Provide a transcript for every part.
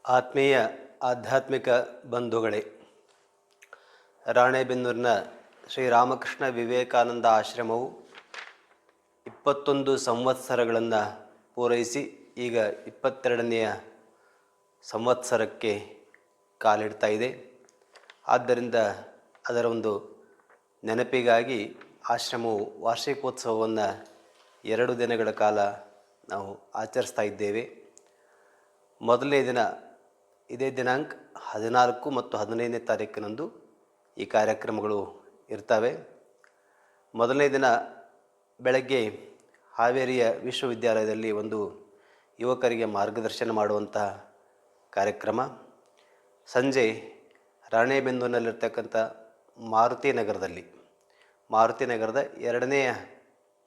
ಆತ್ಮೀಯ ಆಧ್ಯಾತ್ಮಿಕ ಬಂಧುಗಳೇ, ರಾಣೆಬೆನ್ನೂರಿನ ಶ್ರೀರಾಮಕೃಷ್ಣ ವಿವೇಕಾನಂದ ಆಶ್ರಮವು 21 ಸಂವತ್ಸರಗಳನ್ನು ಪೂರೈಸಿ ಈಗ 22ನೆಯ ಸಂವತ್ಸರಕ್ಕೆ ಕಾಲಿಡ್ತಾ ಇದೆ. ಆದ್ದರಿಂದ ಅದರ ಒಂದು ನೆನಪಿಗಾಗಿ ಆಶ್ರಮವು ವಾರ್ಷಿಕೋತ್ಸವವನ್ನು 2 ದಿನಗಳ ಕಾಲ ನಾವು ಆಚರಿಸ್ತಾ ಇದ್ದೇವೆ. ಮೊದಲನೇ ದಿನ ಇದೇ ದಿನಾಂಕ 14 ಮತ್ತು 15ನೇ ತಾರೀಕಿನಂದು ಈ ಕಾರ್ಯಕ್ರಮಗಳು ಇರ್ತವೆ. ಮೊದಲನೇ ದಿನ ಬೆಳಗ್ಗೆ ಹಾವೇರಿಯ ವಿಶ್ವವಿದ್ಯಾಲಯದಲ್ಲಿ ಒಂದು ಯುವಕರಿಗೆ ಮಾರ್ಗದರ್ಶನ ಮಾಡುವಂಥ ಕಾರ್ಯಕ್ರಮ. ಸಂಜೆ ರಾಣೆಬೆನ್ನೂರಿನಲ್ಲಿರ್ತಕ್ಕಂಥ ಮಾರುತಿ ನಗರದ 2ನೇ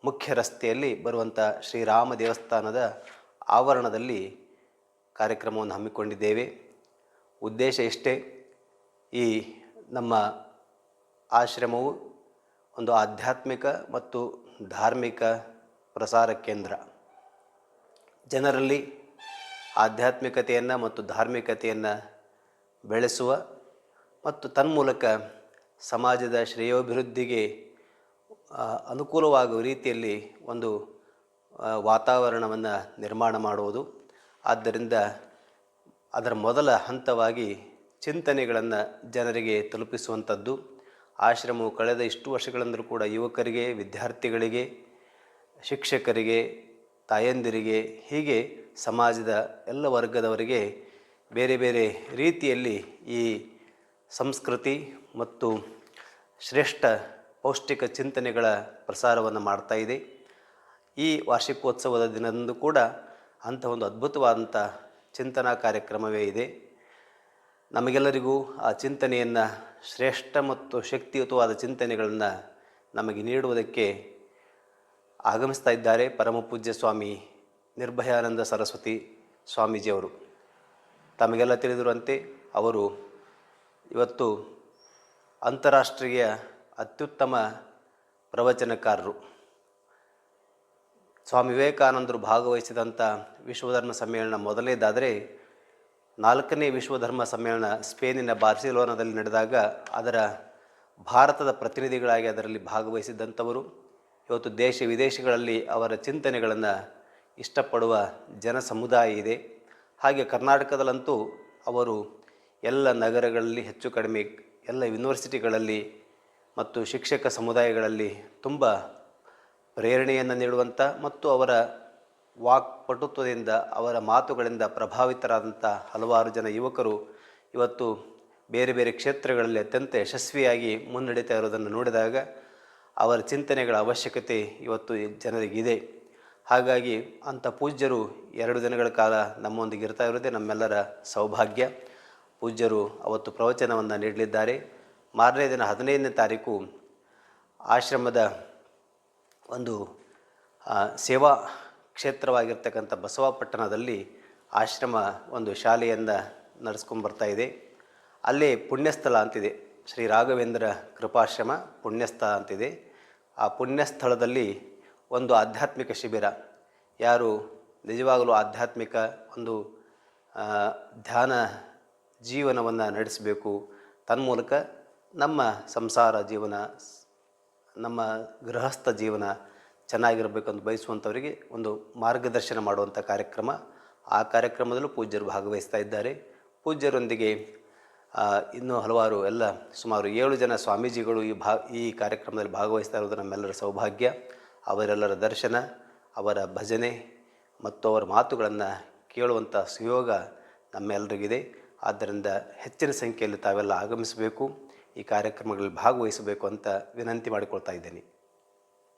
ಮುಖ್ಯ ರಸ್ತೆಯಲ್ಲಿ ಬರುವಂಥ ಶ್ರೀರಾಮ ದೇವಸ್ಥಾನದ ಆವರಣದಲ್ಲಿ ಕಾರ್ಯಕ್ರಮವನ್ನು ಹಮ್ಮಿಕೊಂಡಿದ್ದೇವೆ. ಉದ್ದೇಶ ಇಷ್ಟೇ, ಈ ನಮ್ಮ ಆಶ್ರಮವು ಒಂದು ಆಧ್ಯಾತ್ಮಿಕ ಮತ್ತು ಧಾರ್ಮಿಕ ಪ್ರಸಾರ ಕೇಂದ್ರ. ಜನರಲ್ಲಿ ಆಧ್ಯಾತ್ಮಿಕತೆಯನ್ನು ಮತ್ತು ಧಾರ್ಮಿಕತೆಯನ್ನು ಬೆಳೆಸುವ ಮತ್ತು ತನ್ಮೂಲಕ ಸಮಾಜದ ಶ್ರೇಯೋಭಿವೃದ್ಧಿಗೆ ಅನುಕೂಲವಾಗುವ ರೀತಿಯಲ್ಲಿ ಒಂದು ವಾತಾವರಣವನ್ನು ನಿರ್ಮಾಣ ಮಾಡುವುದು. ಆದ್ದರಿಂದ ಅದರ ಮೊದಲ ಹಂತವಾಗಿ ಚಿಂತನೆಗಳನ್ನು ಜನರಿಗೆ ತಲುಪಿಸುವಂಥದ್ದು. ಆಶ್ರಮವು ಕಳೆದ ಇಷ್ಟು ವರ್ಷಗಳಿಂದಲೂ ಕೂಡ ಯುವಕರಿಗೆ, ವಿದ್ಯಾರ್ಥಿಗಳಿಗೆ, ಶಿಕ್ಷಕರಿಗೆ, ತಾಯಂದಿರಿಗೆ, ಹೀಗೆ ಸಮಾಜದ ಎಲ್ಲ ವರ್ಗದವರಿಗೆ ಬೇರೆ ಬೇರೆ ರೀತಿಯಲ್ಲಿ ಈ ಸಂಸ್ಕೃತಿ ಮತ್ತು ಶ್ರೇಷ್ಠ ಪೌಷ್ಟಿಕ ಚಿಂತನೆಗಳ ಪ್ರಸಾರವನ್ನು ಮಾಡ್ತಾ ಇದೆ. ಈ ವಾರ್ಷಿಕೋತ್ಸವದ ದಿನದಂದು ಕೂಡ ಅಂಥ ಒಂದು ಅದ್ಭುತವಾದಂಥ ಚಿಂತನಾ ಕಾರ್ಯಕ್ರಮವೇ ಇದೆ. ನಮಗೆಲ್ಲರಿಗೂ ಆ ಚಿಂತನೆಯನ್ನು, ಶ್ರೇಷ್ಠ ಮತ್ತು ಶಕ್ತಿಯುತವಾದ ಚಿಂತನೆಗಳನ್ನು ನಮಗೆ ನೀಡುವುದಕ್ಕೆ ಆಗಮಿಸ್ತಾ ಇದ್ದಾರೆ ಪರಮಪೂಜ್ಯ ಸ್ವಾಮಿ ನಿರ್ಭಯಾನಂದ ಸರಸ್ವತಿ ಸ್ವಾಮೀಜಿಯವರು. ತಮಗೆಲ್ಲ ತಿಳಿದಿರುವಂತೆ ಅವರು ಇವತ್ತು ಅಂತಾರಾಷ್ಟ್ರೀಯ ಅತ್ಯುತ್ತಮ ಪ್ರವಚನಕಾರರು. ಸ್ವಾಮಿ ವಿವೇಕಾನಂದರು ಭಾಗವಹಿಸಿದಂಥ ವಿಶ್ವಧರ್ಮ ಸಮ್ಮೇಳನ ಮೊದಲನೇದಾದರೆ, 4ನೇ ವಿಶ್ವಧರ್ಮ ಸಮ್ಮೇಳನ ಸ್ಪೇನಿನ ಬಾರ್ಸಿಲೋನಾದಲ್ಲಿ ನಡೆದಾಗ ಅದರ ಭಾರತದ ಪ್ರತಿನಿಧಿಗಳಾಗಿ ಅದರಲ್ಲಿ ಭಾಗವಹಿಸಿದಂಥವರು. ಇವತ್ತು ದೇಶ ವಿದೇಶಗಳಲ್ಲಿ ಅವರ ಚಿಂತನೆಗಳನ್ನು ಇಷ್ಟಪಡುವ ಜನ ಸಮುದಾಯ ಇದೆ. ಹಾಗೆ ಕರ್ನಾಟಕದಲ್ಲಂತೂ ಅವರು ಎಲ್ಲ ನಗರಗಳಲ್ಲಿ, ಹೆಚ್ಚು ಕಡಿಮೆ ಎಲ್ಲ ಯೂನಿವರ್ಸಿಟಿಗಳಲ್ಲಿ ಮತ್ತು ಶಿಕ್ಷಕ ಸಮುದಾಯಗಳಲ್ಲಿ ತುಂಬ ಪ್ರೇರಣೆಯನ್ನು ನೀಡುವಂಥ ಮತ್ತು ಅವರ ವಾಕ್ಪಟುತ್ವದಿಂದ, ಅವರ ಮಾತುಗಳಿಂದ ಪ್ರಭಾವಿತರಾದಂಥ ಹಲವಾರು ಜನ ಯುವಕರು ಇವತ್ತು ಬೇರೆ ಬೇರೆ ಕ್ಷೇತ್ರಗಳಲ್ಲಿ ಅತ್ಯಂತ ಯಶಸ್ವಿಯಾಗಿ ಮುನ್ನಡೀತಾ ಇರೋದನ್ನು ನೋಡಿದಾಗ ಅವರ ಚಿಂತನೆಗಳ ಅವಶ್ಯಕತೆ ಇವತ್ತು ಜನರಿಗಿದೆ. ಹಾಗಾಗಿ ಅಂಥ ಪೂಜ್ಯರು 2 ದಿನಗಳ ಕಾಲ ನಮ್ಮೊಂದಿಗೆ ಇರ್ತಾ ಇರೋದೇ ನಮ್ಮೆಲ್ಲರ ಸೌಭಾಗ್ಯ. ಪೂಜ್ಯರು ಅವತ್ತು ಪ್ರವಚನವನ್ನು ನೀಡಲಿದ್ದಾರೆ. ಮಾರನೇ ದಿನ 15ನೇ ತಾರೀಕು ಆಶ್ರಮದ ಒಂದು ಸೇವಾ ಕ್ಷೇತ್ರವಾಗಿರ್ತಕ್ಕಂಥ ಬಸವಾಪಟ್ಟಣದಲ್ಲಿ ಆಶ್ರಮ ಒಂದು ಶಾಲೆಯನ್ನು ನಡೆಸ್ಕೊಂಡ್ಬರ್ತಾ ಇದೆ. ಅಲ್ಲೇ ಪುಣ್ಯಸ್ಥಳ ಅಂತಿದೆ, ಶ್ರೀ ರಾಘವೇಂದ್ರ ಕೃಪಾಶ್ರಮ ಪುಣ್ಯಸ್ಥಳ ಅಂತಿದೆ. ಆ ಪುಣ್ಯಸ್ಥಳದಲ್ಲಿ ಒಂದು ಆಧ್ಯಾತ್ಮಿಕ ಶಿಬಿರ, ಯಾರು ನಿಜವಾಗಲೂ ಆಧ್ಯಾತ್ಮಿಕ ಒಂದು ಧ್ಯಾನ ಜೀವನವನ್ನು ನಡೆಸಬೇಕು, ತನ್ಮೂಲಕ ನಮ್ಮ ಸಂಸಾರ ಜೀವನ, ನಮ್ಮ ಗೃಹಸ್ಥ ಜೀವನ ಚೆನ್ನಾಗಿರಬೇಕಂತ ಬಯಸುವಂಥವರಿಗೆ ಒಂದು ಮಾರ್ಗದರ್ಶನ ಮಾಡುವಂಥ ಕಾರ್ಯಕ್ರಮ. ಆ ಕಾರ್ಯಕ್ರಮದಲ್ಲೂ ಪೂಜ್ಯರು ಭಾಗವಹಿಸ್ತಾ ಇದ್ದಾರೆ. ಪೂಜ್ಯರೊಂದಿಗೆ ಇನ್ನೂ ಹಲವಾರು ಸುಮಾರು 7 ಜನ ಸ್ವಾಮೀಜಿಗಳು ಈ ಕಾರ್ಯಕ್ರಮದಲ್ಲಿ ಭಾಗವಹಿಸ್ತಾ ಇರೋದು ನಮ್ಮೆಲ್ಲರ ಸೌಭಾಗ್ಯ. ಅವರೆಲ್ಲರ ದರ್ಶನ, ಅವರ ಭಜನೆ ಮತ್ತು ಅವರ ಮಾತುಗಳನ್ನು ಕೇಳುವಂಥ ಸುಯೋಗ ನಮ್ಮೆಲ್ಲರಿಗಿದೆ. ಆದ್ದರಿಂದ ಹೆಚ್ಚಿನ ಸಂಖ್ಯೆಯಲ್ಲಿ ತಾವೆಲ್ಲ ಆಗಮಿಸಬೇಕು, ಈ ಕಾರ್ಯಕ್ರಮಗಳಲ್ಲಿ ಭಾಗವಹಿಸಬೇಕು ಅಂತ ವಿನಂತಿ ಮಾಡಿಕೊಳ್ತಾ ಇದ್ದೇನೆ.